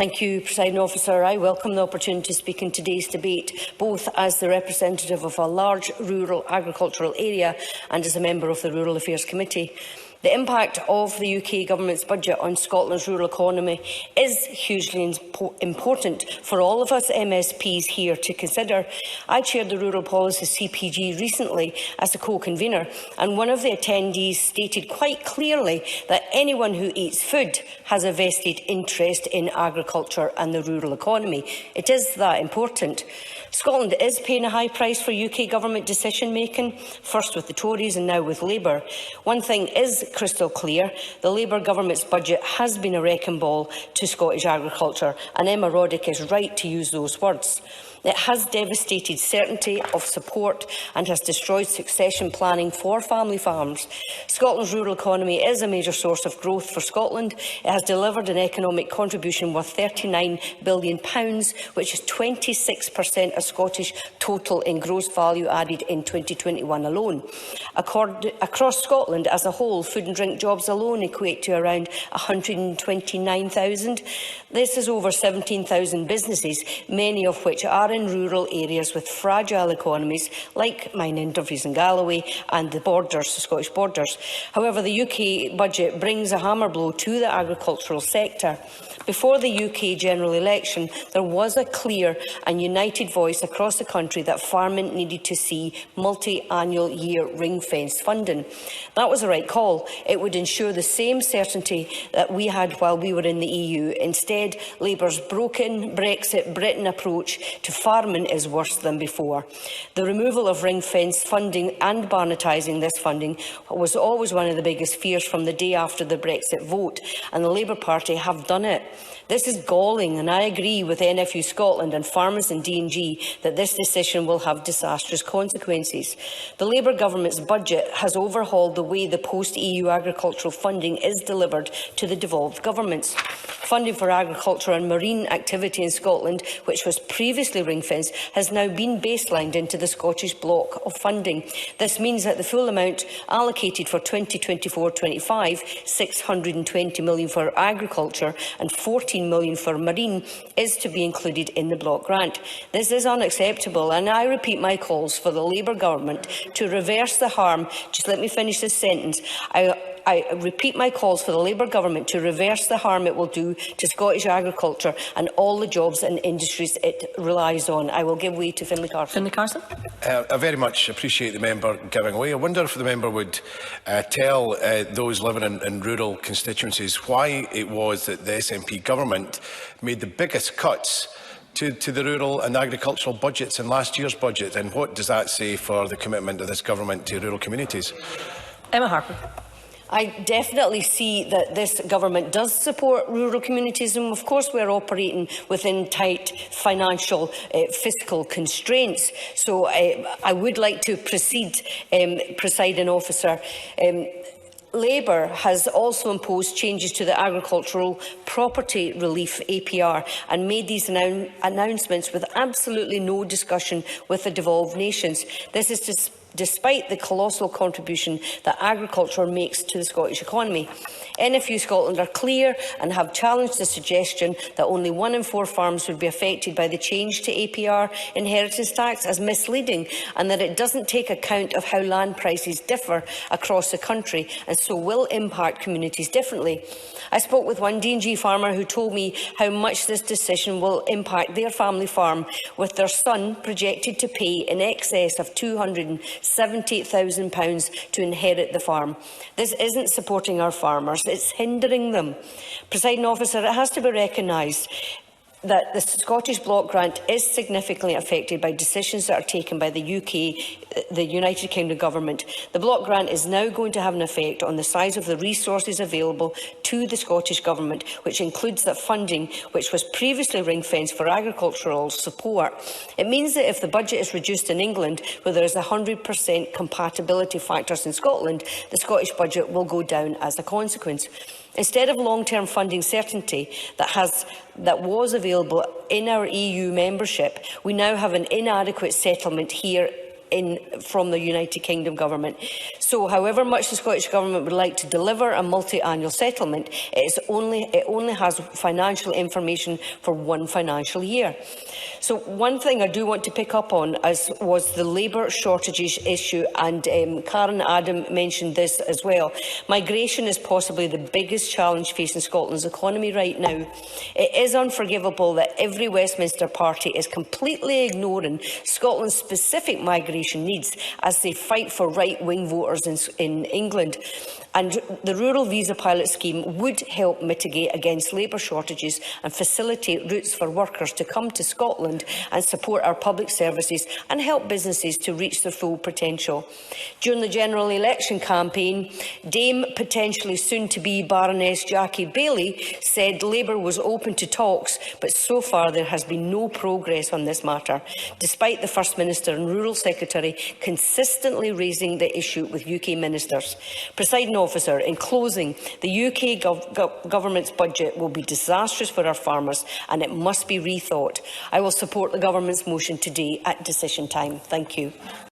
Thank you, Presiding Officer. I welcome the opportunity to speak in today's debate, both as the representative of a large rural agricultural area and as a member of the Rural Affairs Committee. The impact of the UK Government's budget on Scotland's rural economy is hugely important for all of us MSPs here to consider. I chaired the Rural Policy CPG recently as a co-convener, and one of the attendees stated quite clearly that anyone who eats food has a vested interest in agriculture and the rural economy. It is that important. Scotland is paying a high price for UK Government decision-making, first with the Tories and now with Labour. One thing is crystal clear: the Labour Government's budget has been a wrecking ball to Scottish agriculture, and Emma Roddick is right to use those words. It has devastated certainty of support and has destroyed succession planning for family farms. Scotland's rural economy is a major source of growth for Scotland. It has delivered an economic contribution worth £39 billion, which is 26% of Scottish total in gross value added in 2021 alone. Across Scotland as a whole, food and drink jobs alone equate to around 129,000. This is over 17,000 businesses, many of which are in rural areas with fragile economies, like mine Interviews in Galloway and the Scottish borders. However, the UK budget brings a hammer blow to the agricultural sector. Before the UK general election, there was a clear and united voice across the country that farming needed to see multi-annual year ring-fenced funding. That was the right call. It would ensure the same certainty that we had while we were in the EU. Instead, Labour's broken Brexit Britain approach to farming is worse than before. The removal of ring-fenced funding and barnetising this funding was always one of the biggest fears from the day after the Brexit vote, and the Labour Party have done it. This is galling, and I agree with NFU Scotland and farmers in D&G that this decision will have disastrous consequences. The Labour Government's budget has overhauled the way the post-EU agricultural funding is delivered to the devolved governments. Funding for agriculture and marine activity in Scotland, which was previously ring-fenced, has now been baselined into the Scottish block of funding. This means that the full amount allocated for 2024-25, £620 million for agriculture and £14 million for marine, is to be included in the block grant. This is unacceptable, and I repeat my calls for the Labour Government to reverse the harm. Just let me finish this sentence. I repeat my calls for the Labour Government to reverse the harm it will do to Scottish agriculture and all the jobs and industries it relies on. I will give way to Finlay Carson. Finlay Carson. I very much appreciate the member giving way. I wonder if the member would tell those living in rural constituencies why it was that the SNP government made the biggest cuts to the rural and agricultural budgets in last year's budget, and what does that say for the commitment of this government to rural communities? Emma Harper. I definitely see that this government does support rural communities, and of course we're operating within tight financial fiscal constraints. So I would like to proceed, Presiding Officer. Labour has also imposed changes to the Agricultural Property Relief APR and made these announcements with absolutely no discussion with the devolved nations. This is despite the colossal contribution that agriculture makes to the Scottish economy. NFU Scotland are clear and have challenged the suggestion that only 1 in 4 farms would be affected by the change to APR inheritance tax as misleading, and that it doesn't take account of how land prices differ across the country and so will impact communities differently. I spoke with one D&G farmer who told me how much this decision will impact their family farm, with their son projected to pay in excess of £270,000 to inherit the farm. This isn't supporting our farmers, it's hindering them. Presiding Officer, it has to be recognised that the Scottish Block Grant is significantly affected by decisions that are taken by the UK, the United Kingdom Government. The Block Grant is now going to have an effect on the size of the resources available to the Scottish Government, which includes that funding which was previously ring-fenced for agricultural support. It means that if the budget is reduced in England, where there is 100% compatibility factors in Scotland, the Scottish budget will go down as a consequence. Instead of long-term funding certainty that was available in our EU membership, we now have an inadequate settlement here from the United Kingdom Government. So, however much the Scottish Government would like to deliver a multi-annual settlement, it only has financial information for one financial year. So, one thing I do want to pick up on was the labour shortages issue, and Karen Adam mentioned this as well. Migration is possibly the biggest challenge facing Scotland's economy right now. It is unforgivable that every Westminster party is completely ignoring Scotland's specific migration needs as they fight for right-wing voters in England. And the Rural Visa Pilot Scheme would help mitigate against labour shortages and facilitate routes for workers to come to Scotland and support our public services and help businesses to reach their full potential. During the general election campaign, Dame, potentially soon-to-be Baroness Jackie Baillie, said Labour was open to talks, but so far there has been no progress on this matter, despite the First Minister and Rural Secretary consistently raising the issue with UK ministers. Presiding Officer, in closing, the UK Government's budget will be disastrous for our farmers and it must be rethought. I will support the Government's motion today at decision time. Thank you.